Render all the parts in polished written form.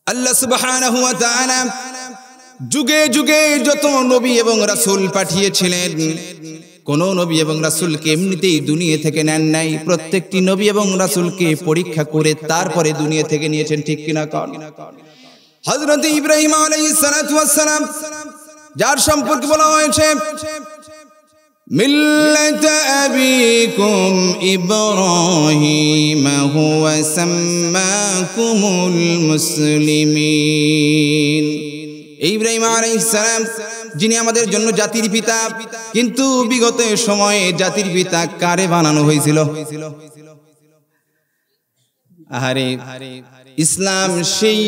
আল্লাহ সুবহানাহু ওয়া তাআলা যুগে যুগে যত নবী এবং রাসূল পাঠিয়েছিলেন, কোন নবী এবং রাসূলকে এমনিতেই দুনিয়া থেকে নেন নাই। প্রত্যেকটি নবী এবং রাসূলকে পরীক্ষা করে তারপরে দুনিয়া থেকে নিয়েছেন, ঠিক কিনা কন? হযরত ইব্রাহিম আলাইহিস সালাতু ওয়াস সালাম, যার সম্পর্কে বলা হয়েছে মিল্লাত আবিকুম ইব্রাহিম হুয়া সাম্মাকুমুল মুসলিমিন। ইব্রাহিম আলাইহিস সালাম যিনি আমাদের জন্য জাতির পিতা, কিন্তু বিগত সময়ে জাতির পিতা কারে বানানো হয়েছিল? আরে ইসলাম সেই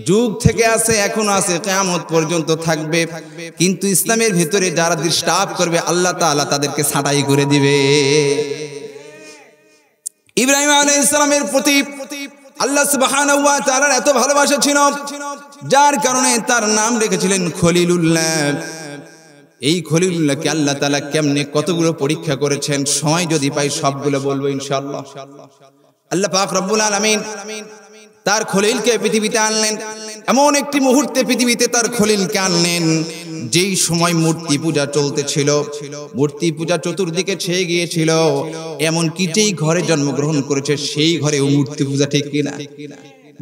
যুগ থেকে আছে, এখনো আছে, কিয়ামত পর্যন্ত থাকবে। কিন্তু ইসলামের ভিতরে যারা ডিস্টার্ব করবে আল্লাহ তাআলা তাদেরকে ছাঁটাই করে দিবে। ইব্রাহিম আলাইহিস সালামের প্রতি আল্লাহ সুবহানাহু ওয়া তাআলার এত ভালোবাসা ছিল, যার কারণে তার নাম রেখেছিলেন খলিলুল্লাহ। এই খলিলুল্লাহকে আল্লাহ তাআলা কেমনে কতগুলো পরীক্ষা করেছেন, সময় যদি পাই সবগুলো বলবো ইনশাআল্লাহ। আল্লাহ পাক রব্বুল আলামিন তার খলিলকে পৃথিবীতে আনলেন, এমন একটি মুহূর্তে পৃথিবীতে তার খলিলকে আনলেন যেই সময় মূর্তি পূজা চলতেছিল, মূর্তি পূজা চতুর্দিকে ছেয়ে গিয়েছিল। এমন কি যেই ঘরে জন্মগ্রহণ করেছে সেই ঘরেও মূর্তি পূজা, ঠিক কিনা?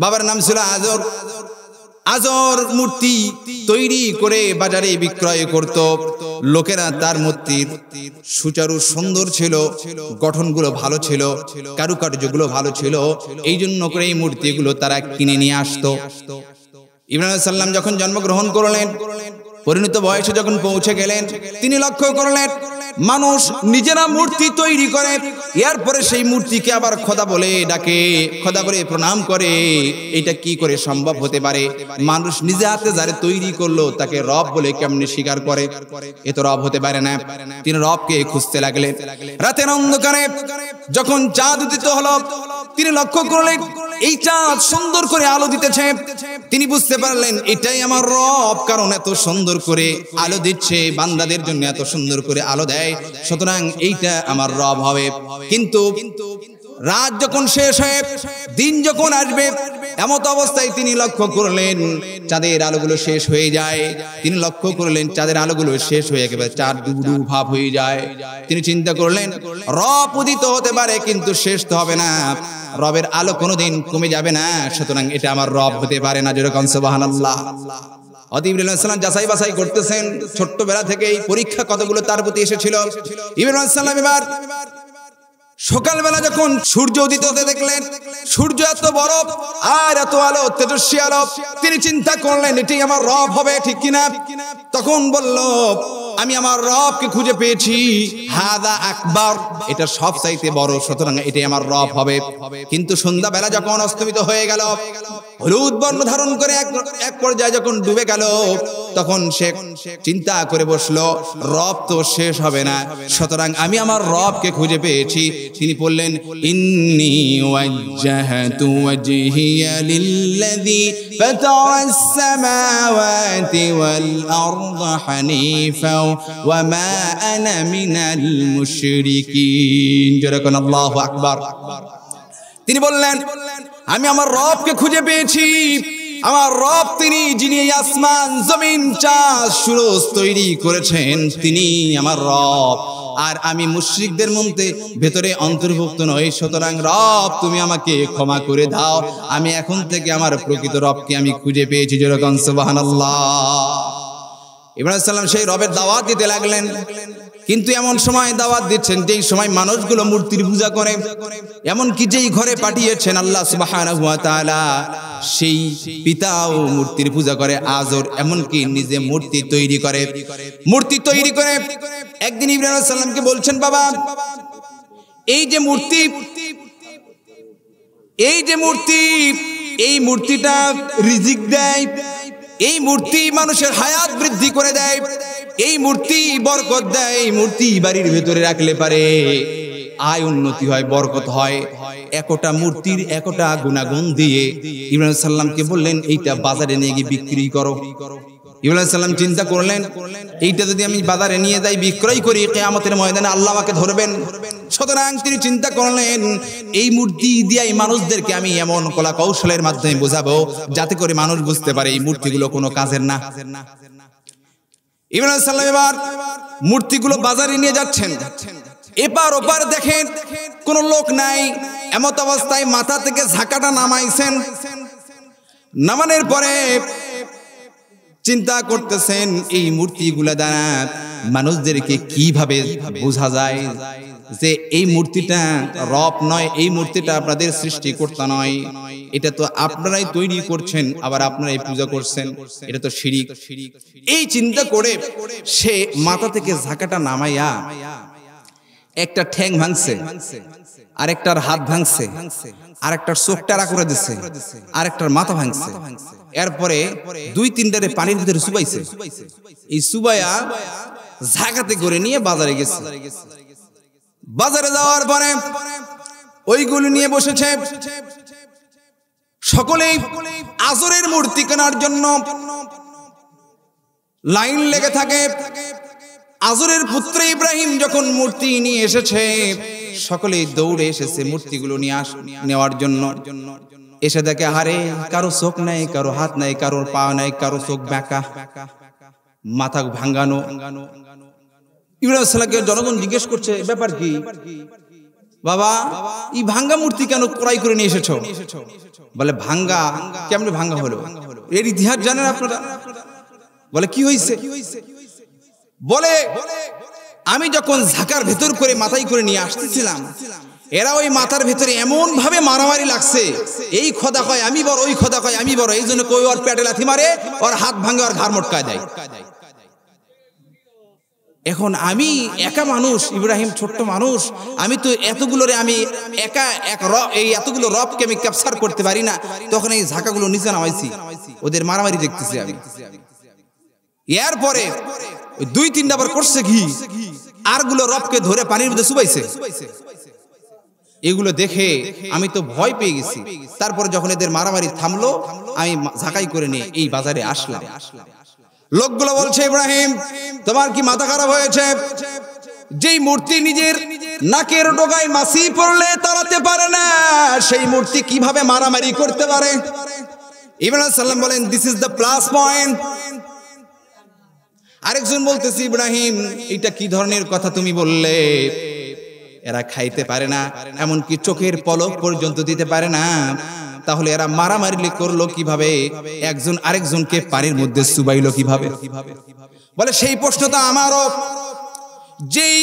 বাবার নাম ছিল আজর। আজর মূর্তি তৈরি করে বাজারে বিক্রয় করত। লোকেরা তার মূর্তির সুচারু সুন্দর ছিল, গঠনগুলো ভালো ছিল, কারুকার্যগুলো ভালো ছিল, এই জন্য করে এই মূর্তিগুলো তারা কিনে নিয়ে আসতো। ইব্রাহিম আলাইহিস সালাম যখন জন্মগ্রহণ করলেন, পরিণত বয়সে যখন পৌঁছে গেলেন, তিনি লক্ষ্য করলেন মানুষ নিজেরা মূর্তি তৈরি করে, এরপরে সেই মূর্তিকে আবার খোদা বলে ডাকে, খোদা বলে প্রণাম করে। এটা কি করে সম্ভব হতে পারে? মানুষ নিজে হাতে যারে তৈরি করলো তাকে রব বলে কেমনে স্বীকার করে? এ তো রব হতে পারে না। তিনি রবকে খুঁজতে লাগলেন। রাতের অন্ধকারে যখন চাঁদ উদিত হলো, তিনি লক্ষ্য করলেন এই চাঁদ সুন্দর করে আলো দিতেছে। তিনি বুঝতে পারলেন এটাই আমার রব, কারণ এত সুন্দর করে আলো দিচ্ছে, বান্দাদের জন্য এত সুন্দর করে আলো দেয়, সুতরাং এইটা আমার রব হবে। কিন্তু রাত যখন শেষ হয়ে দিন যখন আসবে, এমত অবস্থায় তিনি লক্ষ্য করলেন চাঁদের আলোগুলো শেষ হয়ে যায়। তিনি লক্ষ্য করলেন চাঁদের আলোগুলো শেষ হয়ে একেবারে চাঁদ ডুবডু ভাব হয়ে যায়। তিনি চিন্তা করলেন রব উদিত হতে পারে কিন্তু শেষ তো হবে না, রবের আলো কোনোদিন কমে যাবে না, সুতরাং এটা আমার রব হতে পারে না। যেরকম সুবহানাল্লাহ। ইব্রাহিম আলাইহিস সালাম যাচাই বাছাই করতেছেন, ছোট্টবেলা থেকেই পরীক্ষা কতগুলো তার প্রতি এসেছিল। ইব্রাহিম আলাইহিস সালাম এবার সকালবেলা যখন সূর্য উদিত হতে দেখলেন, সূর্য এত বড় আর এত আলো, তেজস্বী আলো, তিনি চিন্তা করলেন এটাই আমার রব হবে, ঠিক কিনা? তখন বলল আমি আমার রবকে খুঁজে পেয়েছি, হাদা আকবার, এটা সবচাইতে বড়, সুতরাং এটাই আমার রব হবে। কিন্তু সন্ধ্যাবেলা যখন অস্তমিত হয়ে গেল, হলুদ বর্ণ ধারণ করে এক পর্যায়ে যখন ডুবে গেল, তখন সে চিন্তা করে বসলো রব তো শেষ হবে না, সুতরাং আমি আমার রবকে খুঁজে পেয়েছি। তিনি বললেন ইন্নী ওয়াজ্জাহতু ওয়াজহিয়া লিল্লাযী ফাতারাস সামাওয়াতি ওয়াল আরদা হানিফা ওয়া মা আনা মিনাল মুশরিকিন। যেরকম আল্লাহু আকবার। তিনি বললেন আমি আমার রবকে খুঁজে পেয়েছি। আমার রব তিনি, যিনি এই আসমান জমিন চাঁদ সূরজ তৈরি করেছেন, তিনি আমার রব। আর আমি মুশরিকদের মধ্যে ভেতরে অন্তর্ভুক্ত নই, সুতরাং রব তুমি আমাকে ক্ষমা করে দাও। আমি এখন থেকে আমার প্রকৃত রবকে আমি খুঁজে পেয়েছি। যেরকম সুবহানাল্লাহ। ইব্রাহিম আলাইহিস সালাম সেই রবের দাওয়াত দিতে লাগলেন, কিন্তু এমন সময় দাওয়াত দিচ্ছেন যেই সময় মানুষগুলো মূর্তির পূজা করে। এমন কি যেই ঘরে পাঠিয়েছেন আল্লাহ সুবহানাহু ওয়া তাআলা, সেই পিতাও মূর্তির পূজা করে, আজর এমনকি নিজে মূর্তি তৈরি করে। মূর্তি তৈরি করে একদিন ইব্রাহিম আলাইহিস সালামকে বলছেন বাবা এই যে মূর্তি, এই মূর্তিটা রিজিক দেয়, এই মূর্তি মানুষের হায়াত বৃদ্ধি করে দেয়, এই মূর্তি বরকত দেয়, এই মূর্তি বাড়ির ভেতরে রাখলে পারে আয় উন্নতি হয়, বরকত হয়। একটা মূর্তির একটা গুণাগুণ দিয়ে ইব্রাহিম আলাইহিস সালামকে বললেন এইটা বাজারে নিয়ে গিয়ে বিক্রি করো। ইব্রাহিম আলাইহিস সালাম চিন্তা করলেন এইটা যদি আমি বাজারে নিয়ে যাই বিক্রয় করি, কিয়ামতের ময়দানে আল্লাহ আমাকে ধরবেন। সুতরাং তিনি চিন্তা করলেন এই মূর্তি দিয়েই মানুষদেরকে আমি এমন কলা কৌশলের মাধ্যমে বোঝাবো যাতে করে মানুষ বুঝতে পারে এই মূর্তিগুলো কোনো কাজের না। ইব্রাহিম আলাইহিস সালাম এবার মূর্তিগুলো বাজারে নিয়ে যাচ্ছেন, এপার ওপার দেখেন কোনো লোক নাই, এমত অবস্থায় মাথা থেকে ঝাঁকাটা নামাইছেন। নামানোর পরে চিন্তা করতেছেন এই মূর্তিগুলা দ্বারা মানুষদেরকে কিভাবে বোঝা যায় যে এই মূর্তিটা রব নয়, এই মূর্তিটা আপনাদের সৃষ্টিকর্তা নয়, এটা তো আপনারাই তৈরি করছেন, আবার আপনারাই পূজা করছেন, এটা তো শিরিক। এই চিন্তা করে সে মাথা থেকে ঝাঁকাটা নামাইয়া একটা ঠ্যাং ভাঙছে, আরেকটার হাত ভাঙছে, আরেকটার চোখ টারা করে দিচ্ছে, আরেকটার মাথা ভাঙছে। এরপরে 2-3টারে পানির ভিতরে চুবাইছে। এই চুবাইয়া ঝাঁকাতে করে নিয়ে বাজারে গেছে। বাজারে যাওয়ার পরে ওইগুলো নিয়ে বসেছে। সকলেই আজরের মূর্তি কেনার জন্য লাইন লেগে থাকে। আজরের পুত্র ইব্রাহিম যখন মূর্তি নিয়ে এসেছে, সকলেই দৌড়ে এসেছে মূর্তিগুলো নেওয়ার জন্য। এসে দেখে হারে কারো চোখ নাই, কারো হাত নাই, কারোর পা নাই, কারো চোখ বাঁকা, মাথা ভাঙ্গানো। ইব্রাহিম সাল্লামকে জনগণ জিজ্ঞেস করছে ব্যাপার কি বাবা, এই ভাঙ্গা মূর্তি কেন ক্রয় করে নিয়ে এসেছো? বলে ভাঙ্গা কেমনে ভাঙ্গা হলো, এর ইতিহাস জানেন আপনারা? বলে কি হয়েছে? বলে আমি যখন ঝাঁকার ভেতর করে মাথায় করে নিয়ে আসতেছিলাম, এরা ওই মাথার ভেতরে এমন ভাবে মারামারি লাগছে, এই খোদা কয় আমি বড়, ওই খোদা কয় আমি বড়, এই জন্য কই ওর পেটে লাথি মারে, ওর হাত ভাঙে, ওর ঘাড় মটকায় দেয়। এখন আমি একা মানুষ, ইব্রাহিম ছোট্ট মানুষ, আমি তো এতগুলোরে আমি একা এই এতগুলো রবকে আমি ক্যাপচার করতে পারি না। তখন এই ঝাঁকাগুলো নিচে নামাইছি, ওদের মারামারি দেখতেছি আমি। এরপরে 2-3টা বার করছে কি, আরগুলো রবকে ধরে পানির মধ্যে চুবাইছে। এগুলো দেখে আমি তো ভয় পেয়ে গেছি। তারপর যখন এদের মারামারি থামলো, আমি ঝাঁকাই করে নিয়ে এই বাজারে আসলাম। লোকগুলো বলছে ইব্রাহিম তোমার কি মাথা খারাপ হয়েছে? যেই মূর্তি নিজের নাকের ডগায় মাছি পড়লে তাড়াতে পারে না, সেই মূর্তি কিভাবে মারামারি করতে পারে? ইব্রাহিম সাল্লাম বলেন this is the plus point. আরেকজন বলতেছে ইব্রাহিম এটা কি ধরনের কথা তুমি বললে? এরা খাইতে পারে না, এমনকি চোখের পলক পর্যন্ত দিতে পারে না, তাহলে এরা মারামারি করলো কিভাবে? একজন আরেকজনকে পানির মধ্যে চুবাইলো কিভাবে? বলে সেই প্রশ্নটা আমারও। যেই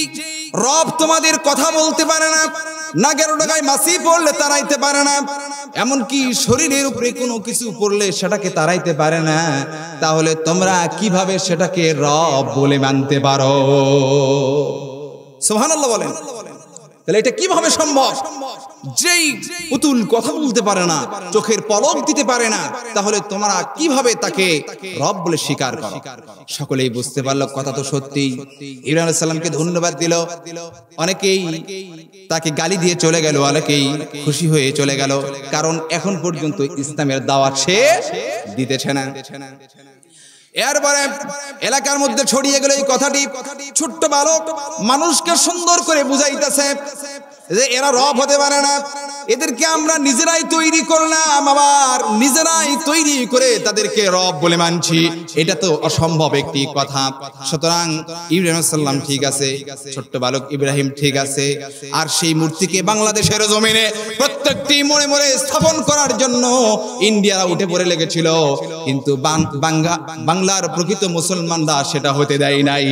রব তোমাদের কথা বলতে পারে না, নাকের ডগায় মাছি পড়লে তাড়াইতে পারে না, এমনকি শরীরের উপরে কোনো কিছু পড়লে সেটাকে তাড়াইতে পারে না, তাহলে তোমরা কিভাবে সেটাকে রব বলে মানতে পারো? সুবহানাল্লাহ বলেন। তাহলে এটা কিভাবে সম্ভব? যেই পুতুল কথা বলতে পারে না, চোখের পলক দিতে পারে না, তাহলে তোমরা কিভাবে তাকে রব বলে স্বীকার করো? সকলেই বুঝতে পারলো কথা তো সত্যি। ইব্রাহিম আলাইহিস সালামকে ধন্যবাদ দিল। অনেকেই তাকে গালি দিয়ে চলে গেল, অনেকেই খুশি হয়ে চলে গেল, কারণ এখন পর্যন্ত ইসলামের দাওয়াত সে দিতেছে না। এরপরে এলাকার মধ্যে ছড়িয়ে গেল এই কথাটি। ছোট্ট বালক মানুষকে সুন্দর করে বুঝাইতেছে যে এরা রব হতে পারে না, এদেরকে আমরা নিজেরাই তৈরি করলাম, আবার নিজেরাই তৈরি করে তাদেরকে রব বলে মানছি, এটা তো অসম্ভব একটি কথা। সুতরাং ইব্রাহিম সাল্লাম ঠিক আছে, ছোট্ট বালক ইব্রাহিম ঠিক আছে, আর সেই মূর্তিকে বাংলাদেশের জমিনে প্রত্যেকটি মোড়ে মোড়ে স্থাপন করার জন্য ইন্ডিয়ারা উঠে পড়ে লেগেছিল, কিন্তু বাংলার প্রকৃত মুসলমানরা সেটা হতে দেয় নাই।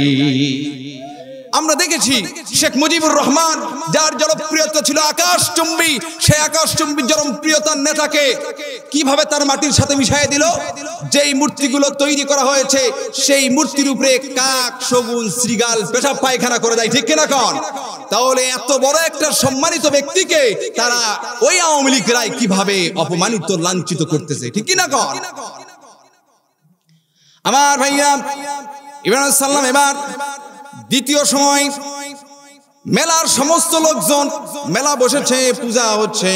আমরা দেখেছি শেখ মুজিবুর রহমান, যার জনপ্রিয়তা ছিল আকাশচুম্বী, সেই আকাশচুম্বী জনপ্রিয়তার নেতাকে কিভাবে তার মাটির সাথে মিশিয়ে দিল। যেই মূর্তিগুলো তৈরি করা হয়েছে সেই মূর্তির উপরে কাক, শগুন, শ্রীগাল পেশাব পায়খানা করে দেয়, ঠিক কিনা কন? তাহলে এত বড় একটা সম্মানিত ব্যক্তিকে তারা ওই আওয়ামী লীগরাই কিভাবে অপমানিত, লাঞ্ছিত করতেছে, ঠিক কিনা কন? আমার ভাইয়া, ইব্রাহিম সাল্লাম এবার দ্বিতীয় সময় মেলার সমস্ত লোকজন, মেলা বসেছে, পূজা হচ্ছে,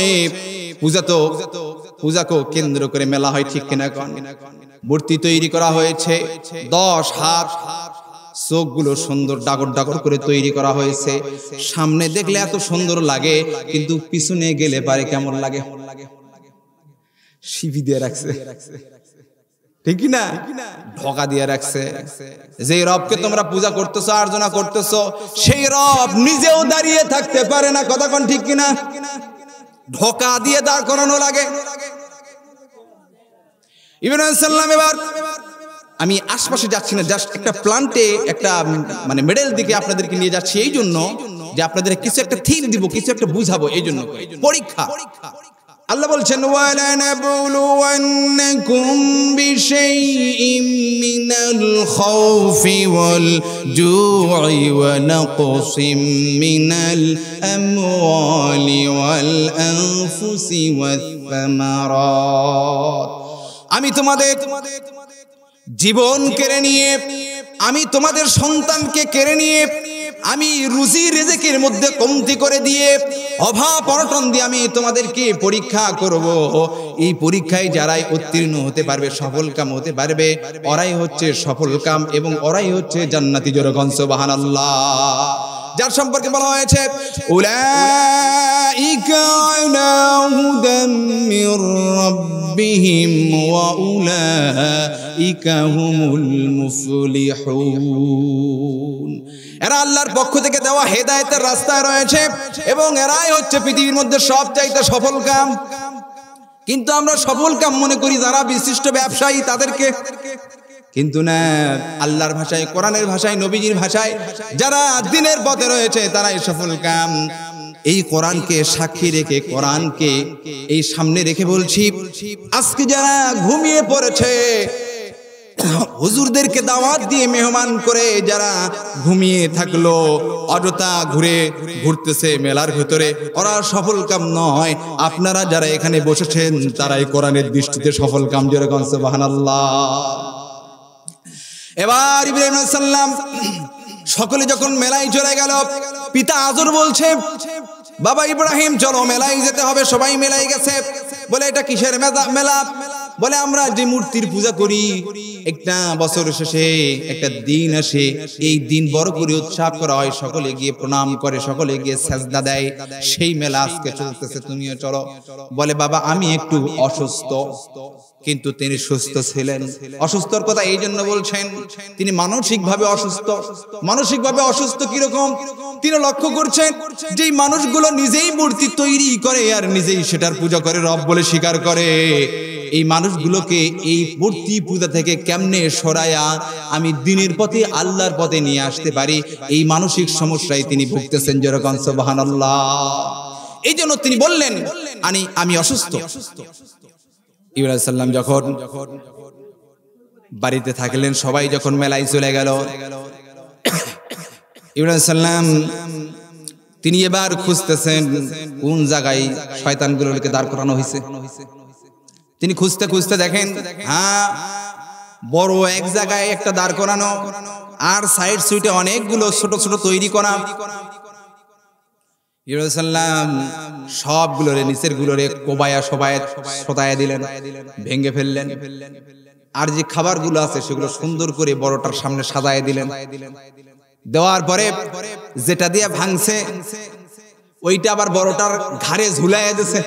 পূজাকে কেন্দ্র করে মেলা হয়, ঠিক কিনা কন? মূর্তি তৈরি করা হয়েছে 10 হাত চোখগুলো সুন্দর ডাগর ডাগর করে তৈরি করা হয়েছে। সামনে দেখলে এত সুন্দর লাগে, কিন্তু পিছনে গেলে পারে কেমন লাগে? শিবি দিয়ে রাখছে, ঠিক না? ঢোকা দিয়ে রাখছে। যে রবকে তোমরা পূজা করতেছো, আরাধনা করতেছো, সেই রব নিজেও দাঁড়িয়ে থাকতে পারে না। কথা কোন ঠিক কিনা? ঢোকা দিয়ে দাঁড় করানো লাগে। ইব্রাহিম সাল্লাম, এবার আমি আশপাশে যাচ্ছি না, জাস্ট একটা প্লান্টে একটা মানে মেডেল দিকে আপনাদেরকে নিয়ে যাচ্ছি এই জন্য যে আপনাদের কিছু একটা থিম দিব, কিছু একটা বুঝাবো, এই জন্য পরীক্ষা। আল্লাহ বলছেন ওয়ালানাবলুওয়ান্নাকুম বিশাইইম মিনাল খাউফি ওয়াল জু'i ওয়া নাকসিম মিনাল আমওয়ালি ওয়াল আনফুসি ওয়াস সামারাত। আমি তোমাদের জীবন কেড়ে নিয়ে, আমি তোমাদের সন্তানকে কেড়ে নিয়ে, আমি রুজি রিজিকের মধ্যে কমতি করে দিয়ে, অভাব অনটন দিয়ে আমি তোমাদেরকে পরীক্ষা করব। এই পরীক্ষায় যারাই উত্তীর্ণ হতে পারবে, সফল কাম হতে পারবে, ওরাই হচ্ছে সফল কাম এবং ওরাই হচ্ছে জান্নাতি। জোরগণ সুবহানাল্লাহ। যার সম্পর্কে বলা হয়েছে উলাইকা আলা হুদাম মির রাব্বিহিম ওয়া উলাইকা হুমুল মুফলিহুন। এরা আল্লাহর পক্ষ থেকে দেওয়া হেদায়েতের রাস্তায় রয়েছে এবং এরাই হচ্ছে পৃথিবীর মধ্যে সবচাইতে সফল কাম। কিন্তু আমরা সফল কাম মনে করি যারা বিশিষ্ট ব্যবসায়ী তাদেরকে, কিন্তু না, আল্লাহর ভাষায়, কোরআনের ভাষায়, নবীজির ভাষায় যারা দিনের পথে রয়েছে তারাই সফল কাম। এই কোরআনকে সাক্ষী রেখে, কোরআনকে এই সামনে রেখে বলছি, আজকে যারা ঘুমিয়ে পড়েছে, হুজুরদেরকে দাওয়াত দিয়ে মেহমান করে যারা ঘুমিয়ে থাকলো, অযথা ঘুরতেছে মেলার ভিতরে, ওরা সফল কাম নয়। আপনারা যারা এখানে বসেছেন তারাই কোরআনের দৃষ্টিতে সফল কাম। যেরকম সুবহানাল্লাহ। এবার ইব্রাহিম আলাইহিস সালাম সকলে যখন মেলায় চলে গেল, পিতা আজর বলছে, বাবা ইব্রাহিম চলো মেলায় যেতে হবে। সবাই মেলায় গেছে। বলে এটা কিসের মেলা? বলে আমরা যে মূর্তির পূজা করি, একটা বছর শেষে একটা দিন আসে, এই দিন বড় করে উৎসব করা হয়, সকলে গিয়ে প্রণাম করে, সকলে গিয়ে সেজদা দেয়, সেই মেলা আজকে চলতেছে, তুমিও চলো। বলে বাবা আমি একটু অসুস্থ। কিন্তু তিনি সুস্থ ছিলেন। অসুস্থর কথা এই জন্য বলছেন, তিনি মানসিকভাবে অসুস্থ। মানসিকভাবে অসুস্থ কিরকম? তিনি লক্ষ্য করছেন যে মানুষগুলো নিজেই মূর্তি তৈরি করে আর নিজেই সেটার পূজা করে, রব বলে স্বীকার করে। এই মানুষগুলোকে এই মূর্তি পূজা থেকে কেমনে সরায়া আমি দিনের পথে, আল্লাহর পথে নিয়ে আসতে পারি, এই মানসিক সমস্যায় তিনি ভুগতেছেন। যেরকম সুবহানাল্লাহ। এই জন্য তিনি বললেন আমি অসুস্থ। ইব্রাহিম সাল্লাম যখন বাড়িতে থাকলেন, সবাই যখন মেলায় চলে গেল, ইব্রাহিম সাল্লাম তিনি এবার খুঁজতেছেন কোন জায়গায় শয়তানগুলোকে দাঁড় করানো হয়েছে। তিনি খুঁজতে খুঁজতে দেখেন, হ্যাঁ, বড় এক জায়গায় একটা দাঁড় করানো, আর সাইড সুইটে অনেকগুলো ছোট ছোট তৈরি করা। ইব্রাহিম সাল্লাম সবগুলোরে, নিচের গুলোরে কোবায়া সবাই সতায়া দিলেন, ভেঙে ফেললেন। আর যে খাবারগুলো আছে সেগুলো সুন্দর করে বড়টার সামনে সাজায় দিলেন। দেওয়ার পরে যেটা দিয়ে ভাঙছে ওইটা আবার বড়টার ঘাড়ে ঝুলাইয়া দিয়েছে।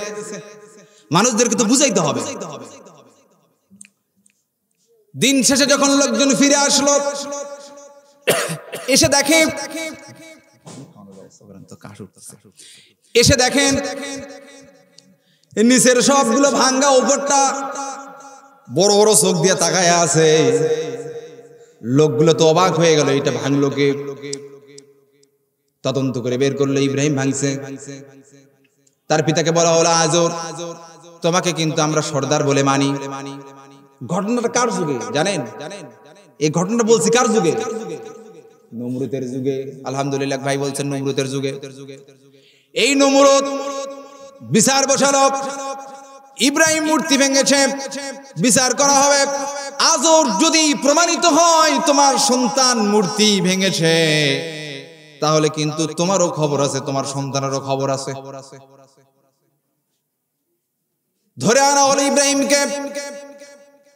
মানুষদেরকে তো বুঝাইতে হবে। দিন শেষে যখন লোকজন ফিরে আসলো, এসে দেখেন নিচের সবগুলো ভাঙ্গা, উপরটা বড় বড় চোখ দিয়ে তাকায় আছে। লোকগুলো তো অবাক হয়ে গেল, এটা ভাঙলো কে? তদন্ত করে বের করলো ইব্রাহিম ভাঙছে। তার পিতাকে বলা হলো, আজর তোমাকে কিন্তু আমরা সর্দার বলে মানি। ঘটনাটা কার যুগে জানেন? এই ঘটনাটা বলছি কার যুগে? নমরুদের যুগে। আলহামদুলিল্লাহ, ভাই বলছেন নমরুদের যুগে। এই নমরুদ বিচার বসালো, ইব্রাহিম মূর্তি ভেঙেছে, বিচার করা হবে। আজর যদি প্রমাণিত হয় তোমার সন্তান মূর্তি ভেঙেছে, তাহলে কিন্তু তোমারও খবর আছে, তোমার সন্তানেরও খবর আছে। ধরে আনা হলো ইব্রাহিমকে।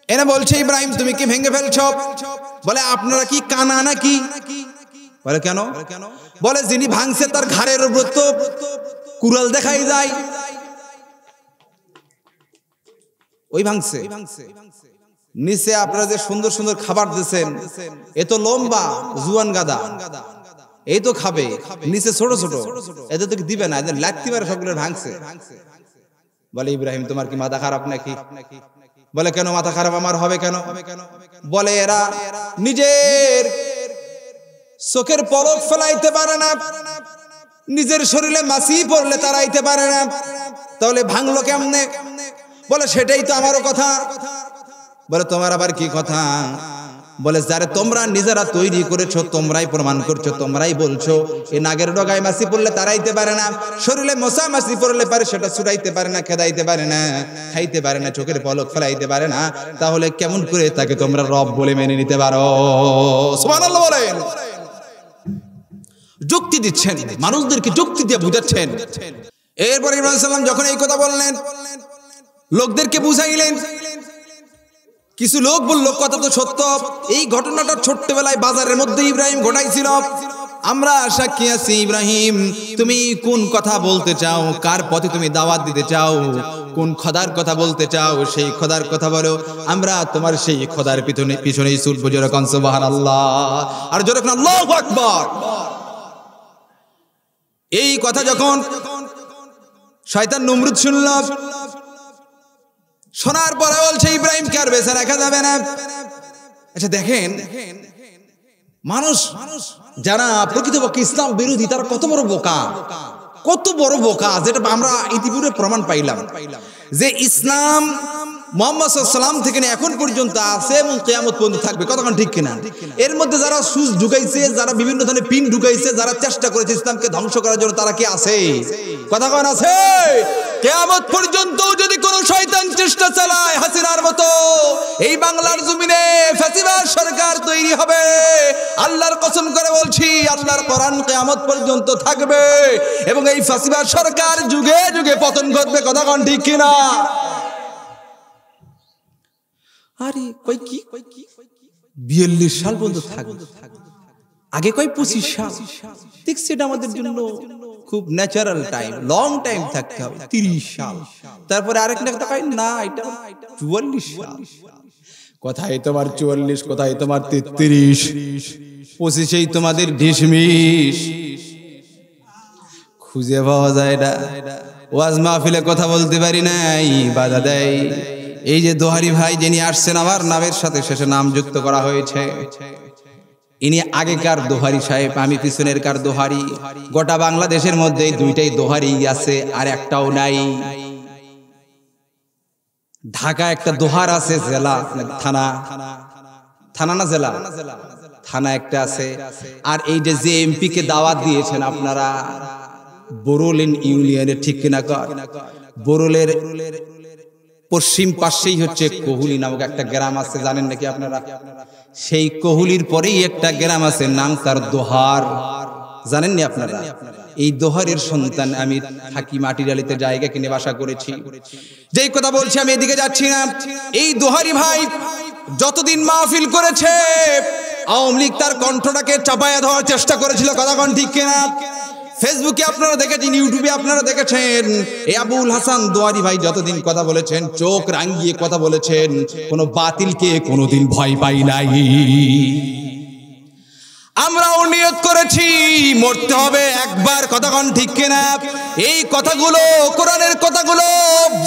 এনে বলছে ইব্রাহিম তুমি কি ভেঙে ফেলছো? বলে আপনারা কি কানা নাকি? বলে কেন? বলে যিনি ভাঙছে তার ঘাড়ের উপর তো কুড়াল দেখাই যায়, ওই ভাঙছে। নিচে আপনারা যে সুন্দর সুন্দর খাবার দিচ্ছেন, এ তো লম্বা জুয়ান গাদা, এই তো খাবে, নিচে ছোট ছোট, এদের তো দিবে না, এদের লাগতে পারে, সবগুলো ভাঙছে। বলে ইব্রাহিম তোমার কি মাথা খারাপ নাকি? বলে কেন মাথা খারাপ আমার হবে কেন? বলে এরা নিজের চোখের পলক ফেলাইতে পারে না, নিজের শরীরে মাছি পড়লে তারাইতে পারে না, তাহলে ভাঙলো কেমনে? বলে সেটাই তো আমারও কথা। বলে তোমার আবার কি কথা? বলে যারে তোমরা নিজেরা তৈরি করেছো, তোমরাই প্রমাণ করছো, তোমরাই বলছো এই নাগের ডগায় মাছি পড়লে তারাইতে পারে না, শরীরে মশা মাছি পড়লে পারে সেটা ছুটাইতে পারে না, খেদাইতে পারে না, খাইতে পারে না, চোখের পলক ফেলাইতে পারে না, তাহলে কেমন করে তাকে তোমরা রব বলে মেনে নিতে পারো? সুবহানাল্লাহ বলেন। যুক্তি দিচ্ছেন, মানুষদেরকে যুক্তি দিয়ে বুঝাচ্ছেন। এরপর ইব্রাহিম সাল্লাম যখন এই কথা বললেন, লোকদেরকে বুঝাইলেন। কিছু লোক বলল কথা তো সত্য, এই ঘটনাটা ছোট্টবেলায় বাজারের মধ্যে ইব্রাহিম ঘটাইছিল, আমরা সাক্ষী আছি। ইব্রাহিম তুমি কোন কথা বলতে চাও? কার পথে তুমি দাওয়াত দিতে চাও? কোন খোদার কথা বলতে চাও? সেই খোদার কথা বলো, আমরা তোমার সেই খোদার পিছনেই ছুটবো। যেরকম সুবহানাল্লাহ, আর যেরকম আল্লাহু আকবার। এই কথা যখন শয়তান নমরুদ শুনল, শোনার পরে বলছে ইব্রাহিমকে আর বেঁচে রাখা যাবে না। আচ্ছা দেখেন, মানুষ যারা প্রকৃতপক্ষে ইসলাম বিরোধী তারা কত বড় বোকা, কত বড় বোকা, যেটা আমরা ইতিপূর্বে প্রমাণ পাইলাম যে ইসলাম মুহাম্মদ সাল্লাল্লাহু আলাইহি ওয়াসাল্লাম থেকে এখন পর্যন্ত আছে এবং কিয়ামত পর্যন্ত থাকবে। কতক্ষণ ঠিক কিনা? এর মধ্যে যারা সুজ ঢুকাইছে, যারা বিভিন্ন ধরনের পিন ঢুকাইছে, যারা চেষ্টা করেছে ইসলামকে ধ্বংস করার জন্য, তারা কি আছে? কতক্ষণ আছে? কিয়ামত পর্যন্ত যদি কোনো শয়তান চেষ্টা চালায় হাসিনার মতো, এই বাংলার জমিনে ফ্যাসিবাদ সরকার তৈরি হবে। আল্লাহর কসম করে বলছি, আল্লাহর কোরআন কিয়ামত পর্যন্ত থাকবে এবং এই ফ্যাসিবাদ সরকার যুগে যুগে পতন ঘটবে। কতক্ষণ ঠিক কিনা? আরে কই কি 42 সাল পর্যন্ত থাকবে, আগে কই 25 সাল। দেখছি এটা আমাদের জন্য খুব ন্যাচারাল টাইম, লং টাইম থাকতে হবে 30 সাল। তারপরে আরেক নেতা কয় না এটা 44 সাল। কোথায় তোমার 44, কোথায় তোমার 33, 25এই তোমাদের ঢিসমিস খুঁজে পাওয়া যায় না। ওয়াজ মাহফিলে কথা বলতে পারি নাই, বাধা দেয়। এই যে দোহারি ভাই যিনি আসছেন, আমার নামের সাথে শেষে নাম যুক্ত করা হয়েছে, ইনি আগেকার দোহারি সাহেব, আমি পিছনের কার দোহারি। গোটা বাংলাদেশের মধ্যে দুইটাই দোহারি আছে, আর একটাও নাই। ঢাকা একটা দোহার আছে, জেলা থানা, থানা না জেলা, থানা একটা আছে। আর এই যে এমপি কে দাওয়াত দিয়েছেন আপনারা, বরুলেন ইউনিয়নের, ঠিক কিনা? বরুলের পশ্চিম পাশেই হচ্ছে কোহুলি নামক একটা গ্রাম আছে, জানেন নাকি আপনারা? সেই কোহুলির পরেই একটা গ্রাম আছে, নাম তার দোহার, জানেননি আপনারা? এই দোহারের সন্তান আমি, থাকি মাটিরালিতে জায়গা কিনে বাসা করেছি। যেই কথা বলছি আমি এদিকে যাচ্ছি না। এই দোহারি ভাই যতদিন মাহফিল করেছে, আওয়ামী লীগ তার কণ্ঠটাকে চাপায়া দেওয়ার চেষ্টা করেছিল। কতক্ষণ ঠিক কিনা? ফেসবুকে আপনারা দেখেছেন, ইউটিউবে আপনারা দেখেছেন, এই আবুল হাসান দোহারি ভাই যতদিন কথা বলেছেন, চোখ রাঙিয়ে কথা বলেছেন, কোন বাতিলকে কোনোদিন ভয় পাই নাই। আমরাও নিয়ত করেছি মরতে হবে একবার। কতক্ষণ ঠিক কিনা? এই কথাগুলো, কোরআনের কথাগুলো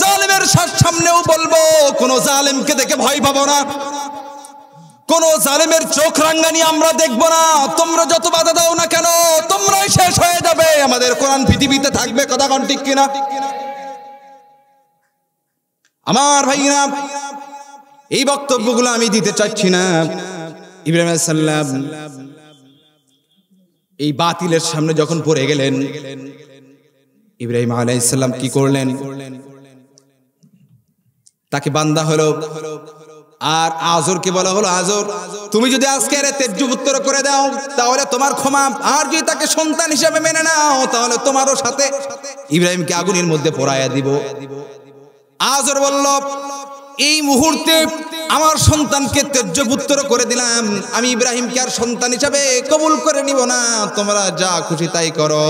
জালেমের সামনেও বলবো, কোন জালেমকে দেখে ভয় পাবো না, কোন জালেমের চোখ রাঙ্গানি আমরা দেখবো না। তোমরা যত বাধা দাও না কেন, তোমরাই শেষ হয়ে যাবে, আমাদের কোরআন পৃথিবীতে থাকবে। কতক্ষণ ঠিক কিনা? আমার ভাইরা, এই বক্তব্যগুলো আমি দিতে চাচ্ছি না। ইব্রাহিম আলাইহিস সালাম এই বাতিলের সামনে যখন পড়ে গেলেন, ইব্রাহিম আলাইহিস সালাম কি করলেন? তাকে বান্দা হলো, আর আজরকে বলা হলো, আজর তুমি যদি আজকে এর তেজ্য উত্তর করে দাও তাহলে তোমার ক্ষমা, আর যদি তাকে সন্তান হিসেবে মেনে নাও তাহলে তোমারও সাথে ইব্রাহিমকে আগুনের মধ্যে পোড়াইয়া দিব। আজর বলল, এই মুহূর্তে আমার সন্তানকে ত্যায্য পুত্র করে দিলাম, আমি ইব্রাহিমকে আর সন্তান হিসাবে কবুল করে নিব না, তোমরা যা খুশি তাই করো,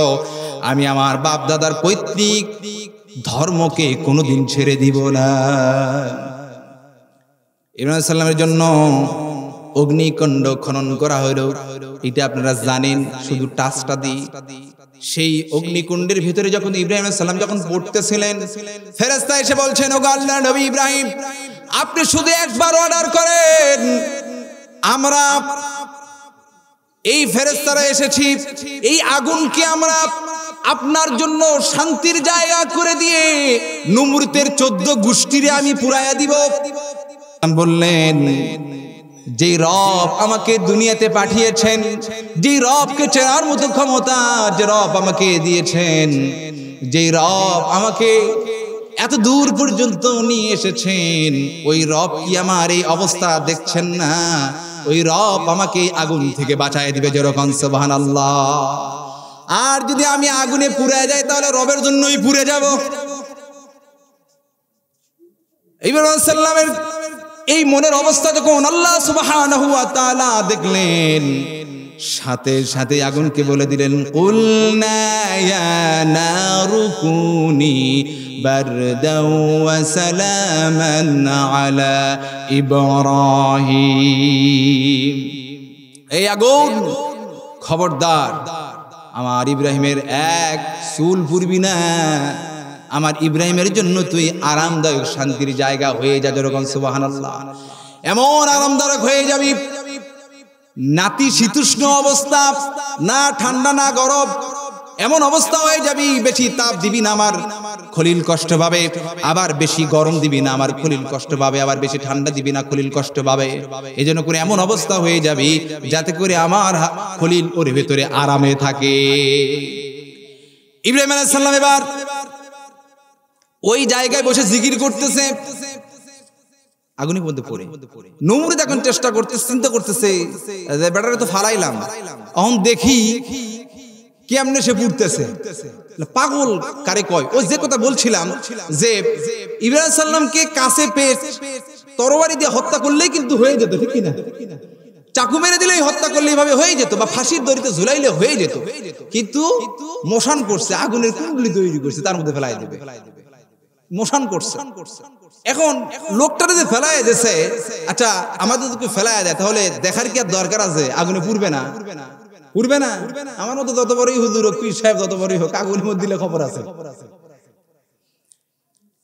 আমি আমার বাপ দাদার পৈতৃক ধর্মকে কোনোদিন ছেড়ে দিব না। ইব্রাহিম সাল্লামের জন্য অগ্নিকুণ্ড খনন করা হলো, এটা আপনারা জানেন, শুধু টাচটা দিই। সেই অগ্নিকুণ্ডের ভিতরে যখন ইব্রাহিম আলাইহিস সালাম যখন পড়তেছিলেন, ফেরেশতা এসে বলছেন, ওগো আল্লাহর নবী ইব্রাহিম, আপনি শুধু একবার অর্ডার করেন, আমরা এই ফেরেশতারা এসেছি, এই আগুনকে আমরা আপনার জন্য শান্তির জায়গা করে দিয়ে নমরুদের 14 গোষ্ঠীরে আমি পুরাইয়া দিব। বললেন, যে রব আমাকে দুনিয়াতে পাঠিয়েছেন, যে রবকে চেনার মতো ক্ষমতা যে রব আমাকে দিয়েছেন, যে রব আমাকে এত দূর পর্যন্ত নিয়ে এসেছেন, ওই রব কি আমার এই অবস্থা দেখছেন না? ওই রব আমাকে আগুন থেকে বাঁচায় দিবে, যেরকম সুবহানাল্লাহ। আর যদি আমি আগুনে পুড়ে যাই তাহলে রবের জন্যই পুড়ে যাব। ইব্রাহিম আলাইহিস সালামের এই মনের অবস্থা যখন আল্লাহ সুবহানাহু ওয়া তাআলা দেখলেন, সাথে সাথে আগুনকে বলে দিলেন, কুলনা ইয়া নারু কুনি বারদাও ওয়া সালামান আলা ইব্রাহিম। এই আগুন, খবরদার আমার ইব্রাহিমের এক চুল পুরবি না, আমার ইব্রাহিমের জন্য তুই আরামদায়ক শান্তির জায়গা হয়ে যা, যেরকম সুবহানাল্লাহ। এমন আরামদায়ক হয়ে যাবি, নাতিশীতোষ্ণ অবস্থা, না ঠান্ডা না গরম, এমন অবস্থা হয়ে যাবি, বেশি তাপ দিবি না আমার খলিল কষ্ট পাবে, আবার বেশি গরম দিবি না আমার খলিল কষ্ট পাবে, আবার বেশি ঠান্ডা দিবি না খলিল কষ্ট পাবে। এই জন্য করে এমন অবস্থা হয়ে যাবি যাতে করে আমার খলিল ওর ভেতরে আরামে থাকে। ইব্রাহিম আলাইহিস সালাম এবার ওই জায়গায় বসে জিকির করতেছে, আগুনের মধ্যে পড়ে। নমরুদ এখন চেষ্টা করতেছে, চিন্তা করতেছে, বেটারে তো ফালাইলাম, এখন দেখি কেমনে সে পুড়তেছে। পাগল কারে কয়? ওই যে কথা বলছিলাম যে ইব্রাহিম সাল্লামকে কাছে পেয়ে তরবারি দিয়ে হত্যা করলেই কিন্তু হয়ে যেত, ঠিক কিনা? চাকু মেরে দিলেই হত্যা করলে এইভাবে হয়ে যেত, বা ফাঁসির দড়িতে ঝুলাইলে হয়ে যেত, কিন্তু মোশান করছে, আগুনের কুণ্ডলি তৈরি করছে, তার মধ্যে ফেলাই দেবে, মোশান করছে। এখন লোকটারে যে ফেলায় দিয়েছে, আচ্ছা আমাদের যদি ফেলায় দেয় তাহলে দেখার কি আর দরকার আছে? আগুনে পুড়বে না? পুড়বে না? আমার মতো যত বড়ই হুজুর হোক, পীর সাহেব যত বড়ই হোক, আগুনের মধ্যে দিলে খবর আছে।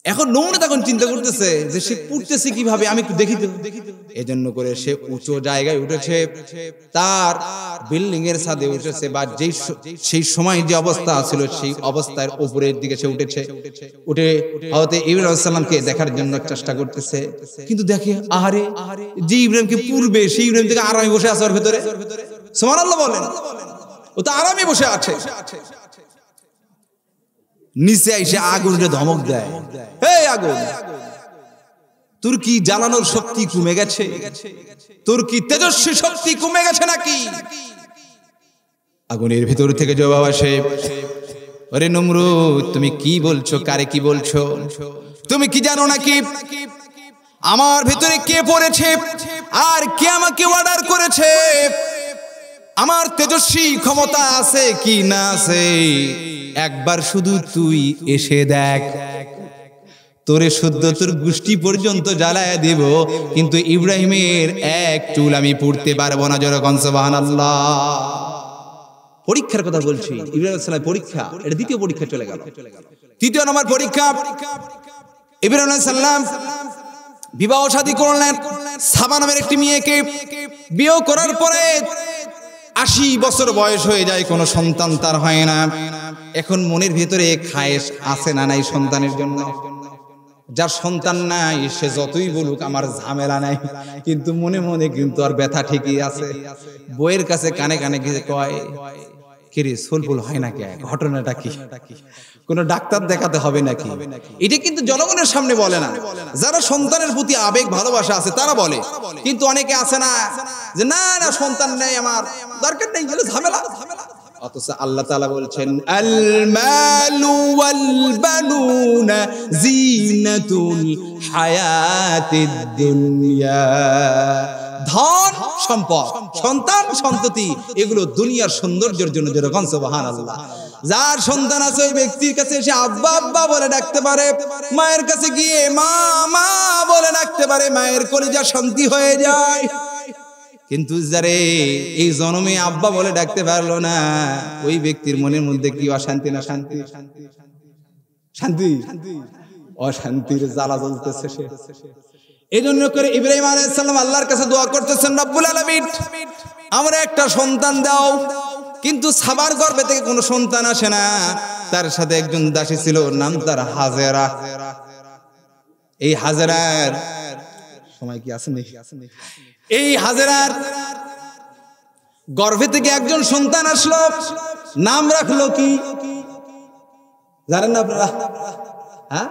এখন নমরুদ এখন চিন্তা করতেছে যে সে পুড়তেছে কিভাবে, আমি একটু দেখি তো। এই জন্য করে সে উঁচু জায়গায় উঠেছে, তার বিল্ডিং এর ছাদে উঠেছে, বা সেই সময় যে অবস্থা ছিল সেই অবস্থার উপরের দিকে সে উঠেছে। উঠে হযরত ইব্রাহিম আলাইহিস সালামকে দেখার জন্য চেষ্টা করতেছে, কিন্তু দেখে আহারে, যে ইব্রাহিমকে পুড়বে সেই ইব্রাহিম থেকে আরামে বসে আছে ওর ভেতরে। সুবহানাল্লাহ বলেন, ও তো আরামে বসে আছে। নিচে এসে আগুনকে ধমক দেয়, এই আগুন, তোর কি জ্বালানোর শক্তি কমে গেছে? তোর কি তেজস্বী শক্তি কমে গেছে নাকি? আগুনের ভিতর থেকে জবাব আসে, আরে নমরুদ, তুমি কি বলছো? কারে কি বলছো? তুমি কি জানো নাকি আমার ভিতরে কে পড়েছে আর কে আমাকে অর্ডার করেছে? আমার তেজস্বী ক্ষমতা আছে কি না আছে, একবার শুধু তুই এসে দেখ, তোরে শুদ্ধ তোর গোষ্ঠী পর্যন্ত জ্বালায় দেব, কিন্তু ইব্রাহিমের এক চুল আমি পুড়তে পারবো না। যেরকম সুবহানাল্লাহ। পরীক্ষার কথা বলছি, ইব্রাহিম আলাইহিস সালামের পরীক্ষা, এটা দ্বিতীয় পরীক্ষা চলে গেল। তৃতীয় নম্বর পরীক্ষা, ইব্রাহিম আলাইহিস সালাম বিবাহ শাদী করলেন সাবা নামের একটি মেয়েকে। বিয়ে করার পরে 80 বছর বয়স হয়ে যায়, কোনো সন্তান তার হয় না। এখন মনের ভিতরে খায়েশ আছে না নাই সন্তানের জন্য? যার সন্তান নাই সে যতই বলুক আমার ঝামেলা নাই, কিন্তু মনে মনে কিন্তু আর ব্যথা ঠিকই আছে। বইয়ের কাছে কানে কানে গিয়ে কয়, কিরে সোলফুল হয় নাকি, ঘটনাটা কি, কোন ডাক্তার দেখাতে হবে নাকি? এটা কিন্তু জনগণের সামনে বলে না। যারা সন্তানের প্রতি আবেগ ভালোবাসা আছে তারা বলে, কিন্তু অনেকে আছে না যে না না সন্তান নেই, আমার দরকার নেই, গেলে ঝামেলা। অথচ আল্লাহ তাআলা বলছেন আল মালু ওয়াল বানুনা জিনাতুল হায়াতিদ দুনিয়া। ধন সম্পদ, সন্তান সন্ততি, এগুলো দুনিয়ার সৌন্দর্যের জন্য। যেরকম সুবহানাল্লাহ। যার সন্তান আছে ওই ব্যক্তির কাছে এসে আব্বা আব্বা বলে ডাকতে পারে, মায়ের কাছে গিয়ে মা মা বলে ডাকতে পারে, মায়ের কলিজা শান্তি হয়ে যায়। কিন্তু যারে এই জন্মে আব্বা বলে ডাকতে পারলো না, ওই ব্যক্তির মনের মধ্যে কি অশান্তি না শান্তি? শান্তি, অশান্তির জ্বালা জ্বলতেছে সে। এই জন্য করে ইব্রাহিম আলাইহিস সালাম আল্লাহর কাছে দোয়া করতেছেন, রব্বুল আলামিন আমরা একটা সন্তান দাও। কিন্তু সাবার গর্ভে থেকে কোনো সন্তান আসে না। তার সাথে একজন দাসী ছিল, নাম তার হাজেরা। এই হাজেরার সময় কি আছে নাকি? এই হাজেরার গর্ভে থেকে একজন সন্তান আসলো, নাম রাখলো কি জানেন না আপনারা? হ্যাঁ,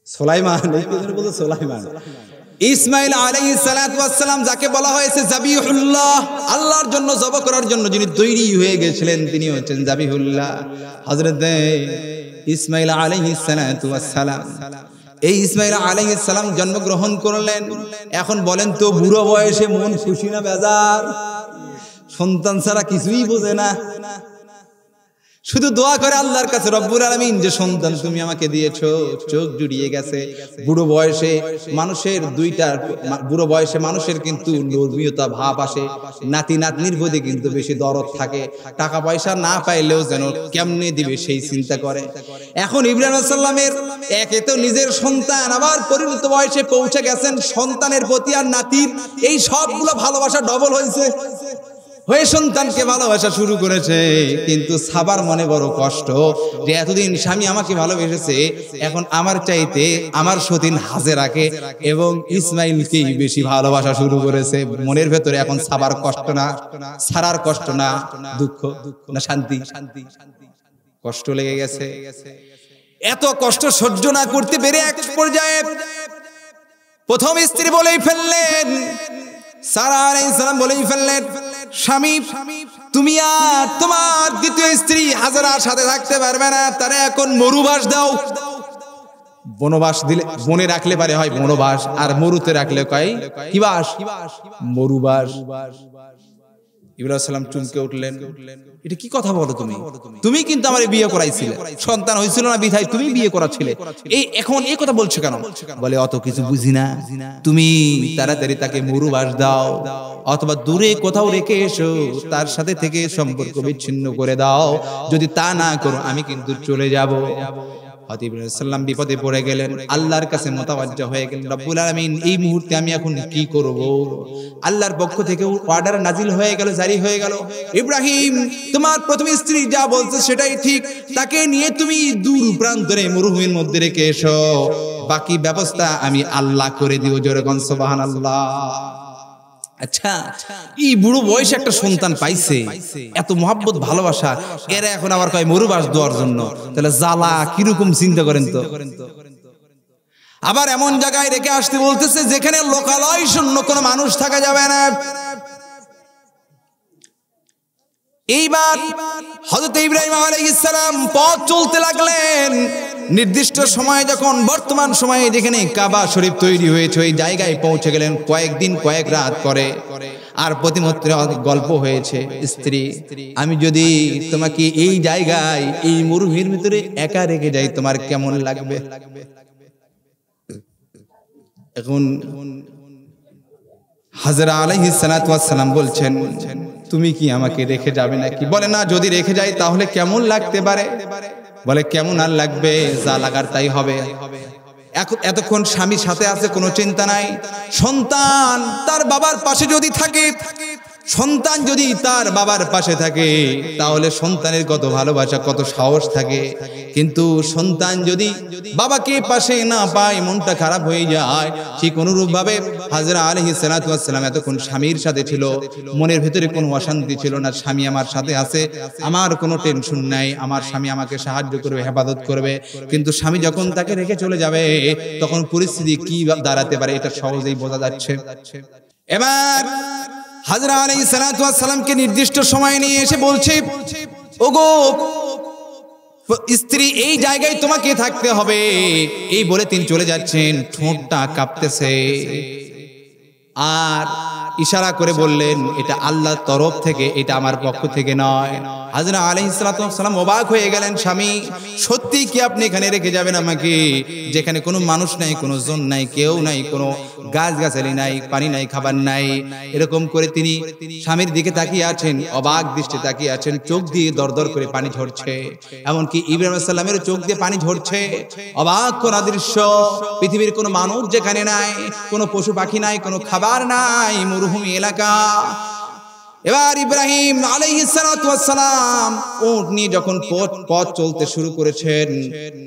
সুলাইমান। সুলাইমান, ইসমাইল আলাইহিস সালাতু ওয়াস সালাম, যাকে বলা হয়েছে জাবিহুল্লাহ, আল্লাহর জন্য জব করার জন্য যিনি তৈরি হয়ে গেছিলেন, তিনি হচ্ছেন জাবিহুল্লাহ। হযরত ইসমাইল আলাইহিস সালাতু ওয়াস সালাম, এই ইসমাইল আলাইহিস সালাম জন্মগ্রহণ করলেন। এখন বলেন তো, বুড়ো বয়সে মন খুশি না বেজার? সন্তান ছাড়া কিছুই বোঝে না, শুধু দোয়া করে আল্লাহর কাছে, রব্বুল আলামিন যে সন্তান তুমি আমাকে দিয়েছো, চোখ জুড়িয়ে গেছে। বুড়ো বয়সে মানুষের বুড়ো বয়সে মানুষের কিন্তু নরমিয়তা ভাব আসে, নাতি নাতনির প্রতি কিন্তু বেশি দরদ থাকে, টাকা পয়সা না পাইলেও যেন কেমনে দিবে সেই চিন্তা করে। এখন ইব্রাহিম আলাইহিস সালামের একে তো নিজের সন্তান, আবার পরিণত বয়সে পৌঁছে গেছেন, সন্তানের প্রতি আর নাতির এই সবগুলো ভালোবাসা ডবল হয়েছে, হয়ে সন্তানকে ভালোবাসা শুরু করেছে। কিন্তু সাবার মনে বড় কষ্ট যে এতদিন স্বামী আমাকে ভালোবেসেছে, এখন আমার চাইতে আমার সতীন হাজেরাকে এবং ইসমাইলকে বেশি ভালোবাসা শুরু করেছে। মনের ভেতরে এখন সাবার কষ্ট না, সারার কষ্ট না, দুঃখ না শান্তি, কষ্ট লেগে গেছে। এত কষ্ট সহ্য না করতে পেরে এক পর্যায়ে প্রথম স্ত্রী বলেই ফেললেন, সারা আলাইহিস সালাম বলেই ফেললেন, স্বামী তুমি আর তোমার দ্বিতীয় স্ত্রী হাজেরার সাথে থাকতে পারবে না, তারা এখন মরুবাস দাও। বনবাস দিলে, বনে রাখলে পারে হয় বনবাস, আর মরুতে রাখলে কয় কি বাস? মরুবাস। ইব্রাহিম সালাম চমকে উঠলেন, এটা কি কথা বলো তুমি? তুমি কিন্তু আমার বিয়ে করাইছিলে, সন্তান হয়েছিল না বিধায় তুমি বিয়ে করাছিলে, এই এখন এই কথা বলছো কেন? বলে অত কিছু বুঝি না, তুমি তাড়াতাড়ি তাকে মরুবাস দাও, অথবা দূরে কোথাও রেখে এসো, তার সাথে থেকে সম্পর্ক বিচ্ছিন্ন করে দাও। যদি তা না করো আমি কিন্তু চলে যাব। ইব্রাহিম সাল্লাম বিপদে পড়ে গেলেন, আল্লাহর কাছে মুতাওয়াজ্জা হয়ে গেলেন, রব্বুল আলামিন এই মুহূর্তে আমি এখন কি করব? আল্লাহর পক্ষ থেকে অর্ডার নাজিল হয়ে গেল, জারি হয়ে গেল, ইব্রাহিম তোমার প্রথম স্ত্রী যা বলছে সেটাই ঠিক, তাকে নিয়ে তুমি দূর প্রান্তরে মরুভূমির মধ্যে রেখে এসো, বাকি ব্যবস্থা আমি আল্লাহ করে দিব। জোরে কোন সুবহানাল্লাহ। আচ্ছা, এই বুড়ো বয়সে একটা সন্তান পাইছে, এত মহব্বত ভালোবাসা, এরা এখন আবার কয় মরুবাস দেওয়ার জন্য, তাহলে জ্বালা কিরকম চিন্তা করেন তো। আবার এমন জায়গায় রেখে আসতে বলতেছে যেখানে লোকালয় শূন্য কোনো মানুষ থাকা যাবে না। এইবার হযরত ইব্রাহিম আলাইহিস সালাম পথ চলতে লাগলেন। নির্দিষ্ট সময়ে, যখন বর্তমান সময়ে যেখানে কাবা শরীফ তৈরি হয়েছে, ওই জায়গায় পৌঁছে গেলেন কয়েকদিন কয়েক রাত পরে। আর প্রতিমধ্যে গল্প হয়েছে, স্ত্রী আমি যদি তোমাকে এই জায়গায় এই মরুভূমির ভিতরে একা রেখে যাই তোমার কেমন লাগবে? এখন হাজরা আলাইহিস সালাতু ওয়াস সালাম বলছেন, তুমি কি আমাকে রেখে যাবে নাকি? বলে না, যদি রেখে যাই তাহলে কেমন লাগতে পারে? বলে কেমন আর লাগবে, যা লাগার তাই হবে। এতক্ষণ স্বামীর সাথে আছে, কোনো চিন্তা নাই। সন্তান তার বাবার পাশে যদি থাকে, সন্তান যদি তার বাবার পাশে থাকে, তাহলে সন্তানের কত ভালোবাসা, কত সাহস থাকে। কিন্তু সন্তান যদি বাবাকে পাশে না পায়, মনটা খারাপ হয়ে যায়। ঠিক অনুরূপ ভাবে হাজরা আলাইহিস সালাতু ওয়াস সালাম এতক্ষণ স্বামীর সাথে ছিল, মনের ভিতরে কোনো অশান্তি ছিল না। স্বামী আমার সাথে আছে, আমার কোনো টেনশন নাই, আমার স্বামী আমাকে সাহায্য করবে, হেফাজত করবে। কিন্তু স্বামী যখন তাকে রেখে চলে যাবে, তখন পরিস্থিতি কি দাঁড়াতে পারে এটা সহজেই বোঝা যাচ্ছে। এবার হযরত আলাইহিস সালাতু ওয়াস সালামকে নির্দিষ্ট সময় নিয়ে এসে বলছে, ওগো স্ত্রী, এই জায়গায় তোমাকে থাকতে হবে। এই বলে তিনি চলে যাচ্ছেন, ঠোঁটটা কাঁপতেছে, আর ইশারা করে বললেন, এটা আল্লাহর তরফ থেকে, এটা আমার পক্ষ থেকে নয়। হযরত আলাইহিস সালাতু ওয়াস সালাম অবাক হয়ে গেলেন, স্বামী সত্যি কি আপনি এখানে রেখে যাবেন আমাকে, যেখানে কোনো মানুষ নাই, কোনো জন নাই, কেউ নাই, কোনো গাছগাছালি নাই, পানি নাই, খাবার নাই। এরকম করে তিনি স্বামীর দিকে তাকিয়ে আছেন, অবাক দৃষ্টি তাকিয়ে আছেন, চোখ দিয়ে দরদর করে পানি ঝরছে। এমনকি ইব্রাহিম আলাইহিস সালামের চোখ দিয়ে পানি ঝরছে। অবাক করা দৃশ্য, পৃথিবীর কোনো মানুষ যেখানে নাই, কোনো পশু পাখি নাই, কোনো খাবার নাই, মরুভূমি এলাকা। এবার ইব্রাহিম আলাইহিস সালাতু ওয়াস সালাম উট নিয়ে যখন পথ চলতে শুরু করেছেন,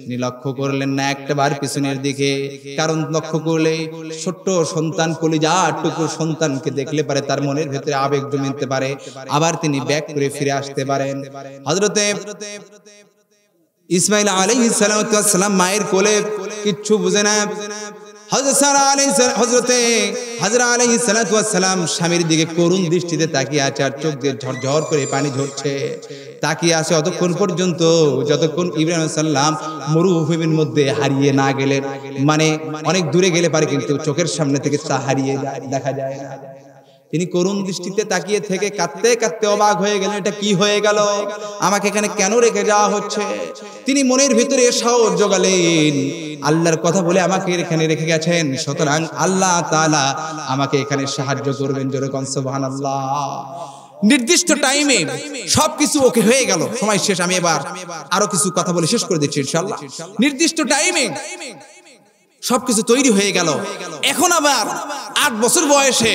তিনি লক্ষ্য করলেন না একটাবার পিছনের দিকে, কারণ লক্ষ্য করলে ছোট্ট সন্তান, কলিজার টুকরো সন্তানকে দেখলে পারে তার মনের ভেতরে আবেগ জমিতে পারে, আবার তিনি ব্যাক করে ফিরে আসতে পারেন। হযরতে ইসমাঈল আলাইহিস সালাতু ওয়াস সালাম মায়ের কোলে কিচ্ছু বুঝে না। হযরত আলাইহিস সালাতু ওয়াস সালাম স্বামীর দিকে করুণ দৃষ্টিতে তাকিয়ে আছে, আর চোখ দিয়ে ঝরঝর করে পানি ঝরছে। তাকিয়ে আছে অতক্ষণ পর্যন্ত যতক্ষণ ইব্রাহিম আলাইহিস সালাম মরুভূমির মধ্যে হারিয়ে না গেলেন। মানে অনেক দূরে গেলে পারে, কিন্তু চোখের সামনে থেকে তা হারিয়ে দেখা যায় না। তিনি করুণ দৃষ্টিতে তাকিয়ে থেকে কাঁদতে কাঁদতে অবাক হয়ে গেলেন, এটা কি হয়ে গেল, আমাকে এখানে কেন রেখে যাওয়া হচ্ছে। তিনি মনের ভিতরে সাহস জোগালেন, আল্লাহর কথা বলে আমাকে এখানে রেখে গেছেন, সুতরাং আল্লাহ তাআলা আমাকে এখানে সাহায্য করবেন। জোরে কোন সুবহানাল্লাহ। নির্দিষ্ট টাইমে সবকিছু ওকে হয়ে গেল। সময় শেষ, আমি এবার আরো কিছু কথা বলে শেষ করে দিচ্ছি ইনশাআল্লাহ। নির্দিষ্ট টাইমে সবকিছু তৈরি হয়ে গেল। এখন আবার 8 বছর বয়সে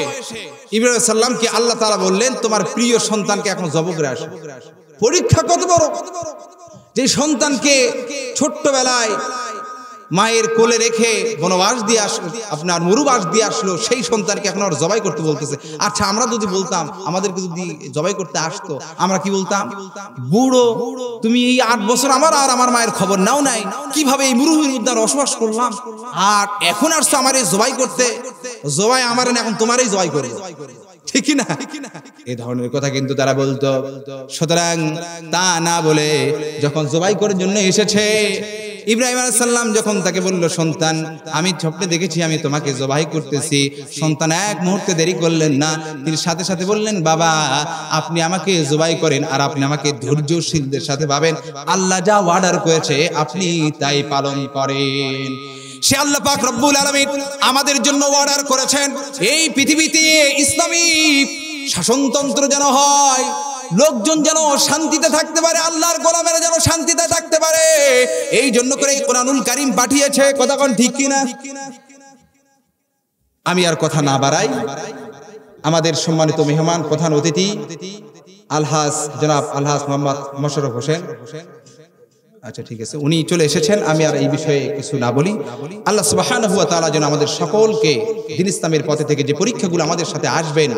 ইব্রাহিম আলাইহিস সালামকে আল্লাহ তাআলা বললেন, তোমার প্রিয় সন্তানকে এখন জবাই করে আসো। পরীক্ষা কত বড়, যে সন্তানকে ছোট্টবেলায় মায়ের কোলে রেখে বনবাস দিয়ে আসলো, আপনার মরুবাস দিয়ে আসলো, সেই সন্তানকে এখন আর জবাই করতে বলতেছে। আচ্ছা, আমরা যদি বলতাম, আমাদেরকে যদি জবাই করতে আসতো, আমরা কি বলতাম? বুড়ো, তুমি এই 8 বছর আমার আর আমার মায়ের খবর নাও নাই, কিভাবে এই মরুভূমির মধ্যে বসবাস করলাম, আর এখন আসছো আমার এই জবাই করতে। জবাই আমার না, এখন তোমারই জবাই করবো, ঠিক না? এই ধরনের কথা কিন্তু তারা বলতো। সুতরাং তা না বলে যখন জবাই করার জন্য এসেছে, ইব্রাহিম আলাইহিস সালাম যখন তাকে বলল, সন্তান আমি স্বপ্নে দেখেছি আমি তোমাকে জবাই করতেছি, সন্তান এক মুহূর্তে দেরি করলেন না, তিনি সাথে সাথে বললেন, বাবা আপনি আমাকে জবাই করেন, আর আপনি আমাকে ধৈর্যশীলদের সাথে ভাবেন, আল্লাহ যা অর্ডার করেছে আপনি তাই পালন করেন। সে আল্লাহ পাক রব্বুল আলামিন আমাদের জন্য অর্ডার করেছেন, এই পৃথিবীতে ইসলামী শাসনতন্ত্র যেন হয়, লোকজন যেন শান্তিতে থাকতে পারে, আল্লাহর গোলামেরা যেন শান্তিতে থাকতে পারে, এই জন্য করে কোরআনুল কারীম পাঠিয়েছে। কথা কোন ঠিক কিনা? আমি আর কথা না বাড়াই, আমাদের সম্মানিত মেহমান, প্রধান অতিথি আলহাজ জনাব আলহাজ মোহাম্মদ মোশাররফ হোসেন, আচ্ছা ঠিক আছে, উনি চলে এসেছেন। আমি আর এই বিষয়ে কিছু না বলি। আল্লাহ সুবহানাহু ওয়া তাআলা যেন আমাদের সকলকে দ্বীন ইসলামের পথে থেকে যে পরীক্ষাগুলো আমাদের সাথে আসবেন,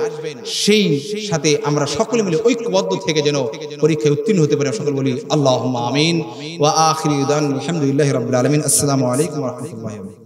সেই সাথে আমরা সকলে মিলে ঐক্যবদ্ধ থেকে যেন পরীক্ষায় উত্তীর্ণ হতে পারি। সকল বলি আল্লাহুম্মা আমিন। ওয়া আখিরু দাওয়ানা আলহামদুলিল্লাহি রাব্বিল আলামিন। আসসালামু আলাইকুম ওয়া রাহমাতুল্লাহি ওয়া বারাকাতুহু।